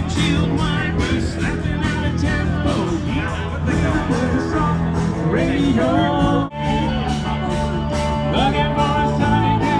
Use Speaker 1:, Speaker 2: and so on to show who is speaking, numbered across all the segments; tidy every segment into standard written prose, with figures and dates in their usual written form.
Speaker 1: windshield wipers slapping out of tempo. Radio. Looking for a sunny day.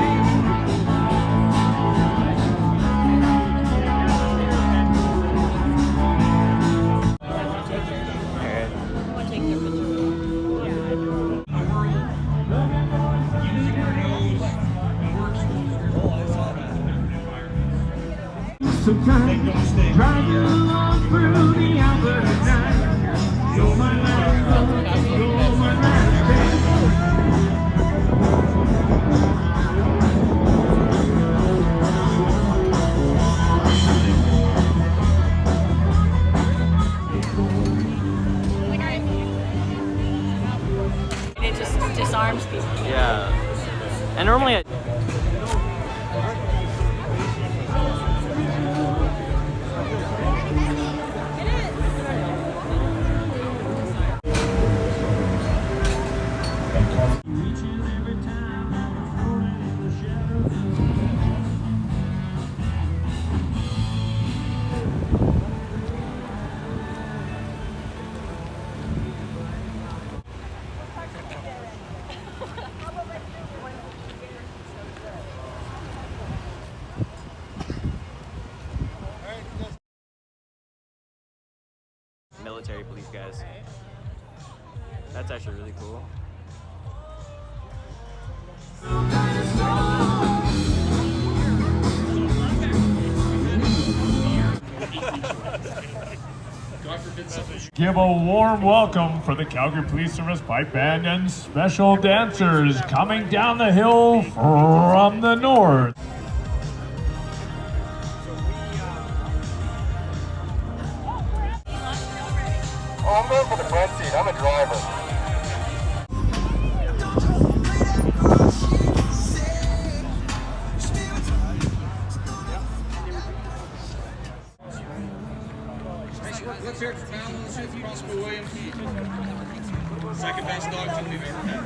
Speaker 1: Sometimes driving along through the Alberta night. You're my last love, you're my last chance.
Speaker 2: It just disarms people.
Speaker 3: Yeah. And normally military police guys. That's actually really cool.
Speaker 4: Give a warm welcome for the Calgary Police Service pipe band and special dancers coming down the hill from the north.
Speaker 5: Oh, I'm going for the front seat. I'm a driver.
Speaker 6: Let's hear it for Alan, let's hear it for Constable William. Second best dog team we've ever had.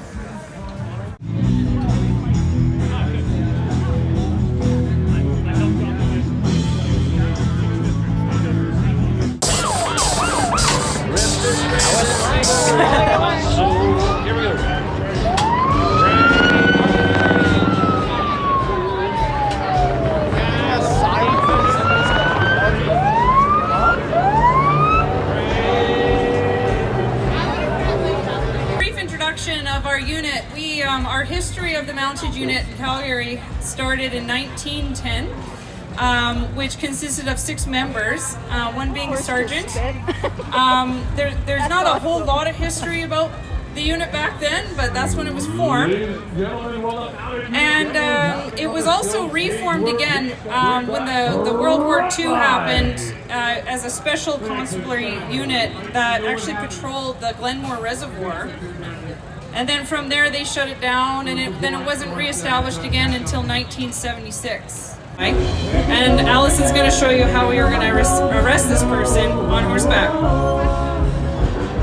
Speaker 4: Here we go.
Speaker 7: Of our unit, our history of the mounted unit in Calgary started in 1910, which consisted of 6 members, one being a sergeant. There's not a whole lot of history about the unit back then, but that's when it was formed. And it was also reformed again when the World War II happened as a special constabulary unit that actually patrolled the Glenmore Reservoir. And then from there they shut it down, and then it wasn't reestablished again until 1976. Right? And Allison's going to show you how we were going to arrest this person on horseback.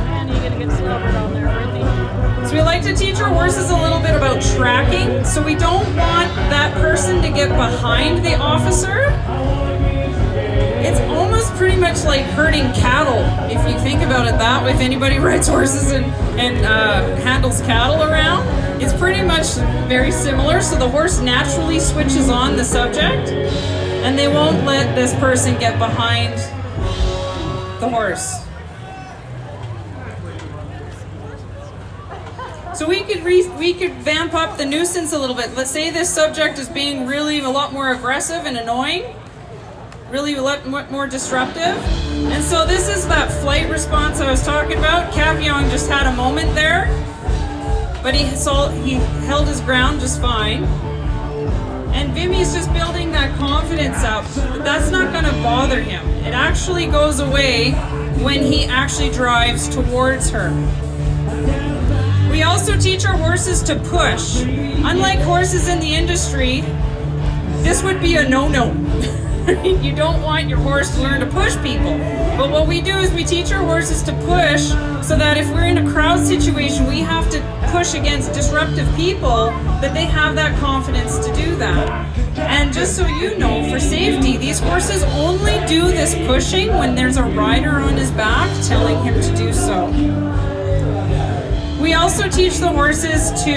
Speaker 2: And you're going to get slobbered on there, really.
Speaker 7: So we like to teach our horses a little bit about tracking. So we don't want that person to get behind the officer. It's almost pretty much like herding cattle, if you think about it that way. If anybody rides horses and handles cattle around, it's pretty much very similar. So the horse naturally switches on the subject, and they won't let this person get behind the horse. So we could vamp up the nuisance a little bit. Let's say this subject is being really a lot more aggressive and annoying, really a lot more disruptive. And so this is that flight response I was talking about. Capion just had a moment there, but he held his ground just fine. And Vimmy's just building that confidence up. That's not going to bother him. It actually goes away when he actually drives towards her. We also teach our horses to push. Unlike horses in the industry, this would be a no-no. You don't want your horse to learn to push people. But what we do is we teach our horses to push so that if we're in a crowd situation, we have to push against disruptive people, that they have that confidence to do that. And just so you know, for safety, these horses only do this pushing when there's a rider on his back telling him to do so. We also teach the horses to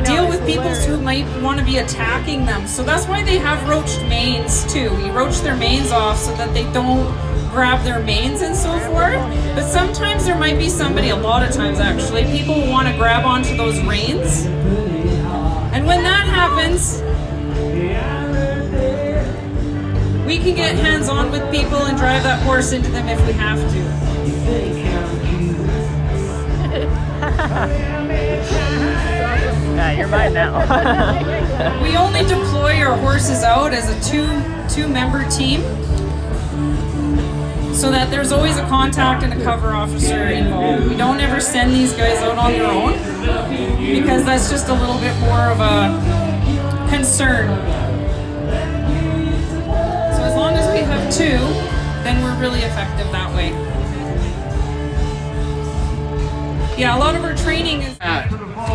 Speaker 7: deal with people who might want to be attacking them. So that's why they have roached manes too. We roach their manes off so that they don't grab their manes and so forth. But sometimes there might be somebody, a lot of times actually, people want to grab onto those reins. And when that happens, we can get hands-on with people and drive that horse into them if we have to.
Speaker 3: Yeah, you're mine now.
Speaker 7: We only deploy our horses out as a two-member team, so that there's always a contact and a cover officer involved. We don't ever send these guys out on their own, because that's just a little bit more of a concern. So as long as we have two, then we're really effective that way. Yeah, a lot of our training is...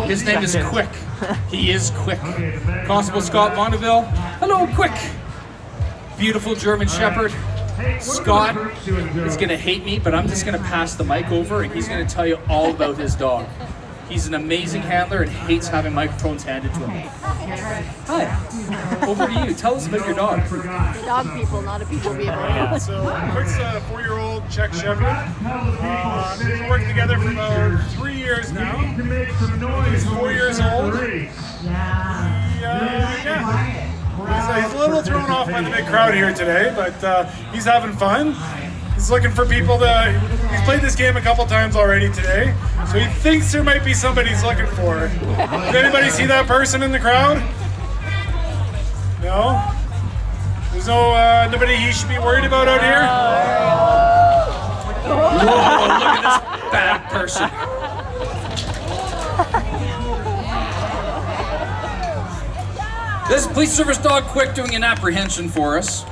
Speaker 6: His name is Quick. He is Quick. Constable Scott Bonneville. Hello, Quick. Beautiful German Shepherd. Scott is going to hate me, but I'm just going to pass the mic over and he's going to tell you all about his dog. He's an amazing handler and hates having microphones handed to him. Hi. Over to you. Tell us about your dog.
Speaker 2: Dog people, not a people people.
Speaker 8: So Quick's a 4-year-old Czech Shepherd. We've been working together for about 3 years now. He's 4 years old. He's a little thrown off by the big crowd here today, but he's having fun. He's looking for people to... He's played this game a couple times already today, so he thinks there might be somebody he's looking for. Did anybody see that person in the crowd? No? There's nobody he should be worried about out here?
Speaker 6: Whoa, look at this bad person. This is Police Service Dog Quick doing an apprehension for us,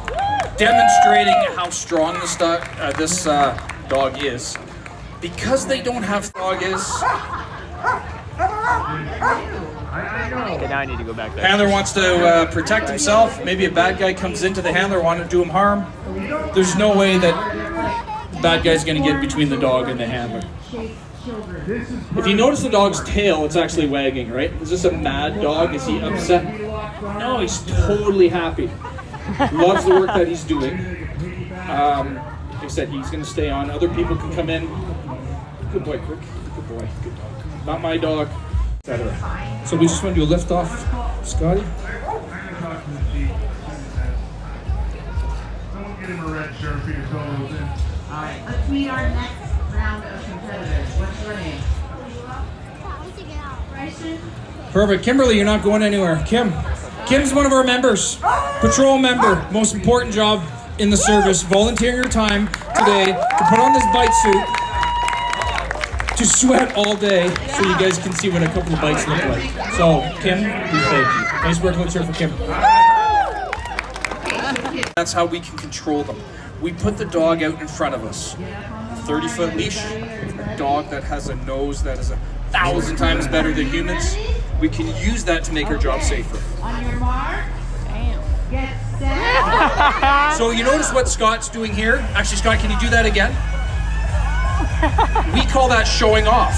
Speaker 6: demonstrating how strong this dog is. Because they don't have dog is.
Speaker 3: Okay, now I need to go back there.
Speaker 6: Handler wants to protect himself. Maybe a bad guy comes into the handler, wanting to do him harm. There's no way that the bad guy's going to get between the dog and the handler. If you notice the dog's tail, it's actually wagging, right? Is this a mad dog? Is he upset? No, he's totally happy. Loves the work that he's doing. Like I said, he's going to stay on. Other people can come in. Good boy, Quick. Good boy. Good dog. Not my dog, etc. So we just want to do a lift off, Scotty.
Speaker 1: Don't get him a red shirt for your toes.
Speaker 9: All right, let's meet our next round of competitors. What's your name? Bryson.
Speaker 6: Perfect. Kimberly, you're not going anywhere. Kim's one of our members. Patrol member. Most important job in the service. Volunteering her time today to put on this bite suit to sweat all day so you guys can see what a couple of bites look like. So, Kim, we thank you. Nice work. Let's hear for Kim. That's how we can control them. We put the dog out in front of us. 30-foot leash, a dog that has a nose that is 1,000 times better than humans. We can use that to make our job safer.
Speaker 9: On your mark. Get set.
Speaker 6: So you notice what Scott's doing here? Actually, Scott, can you do that again? We call that showing off.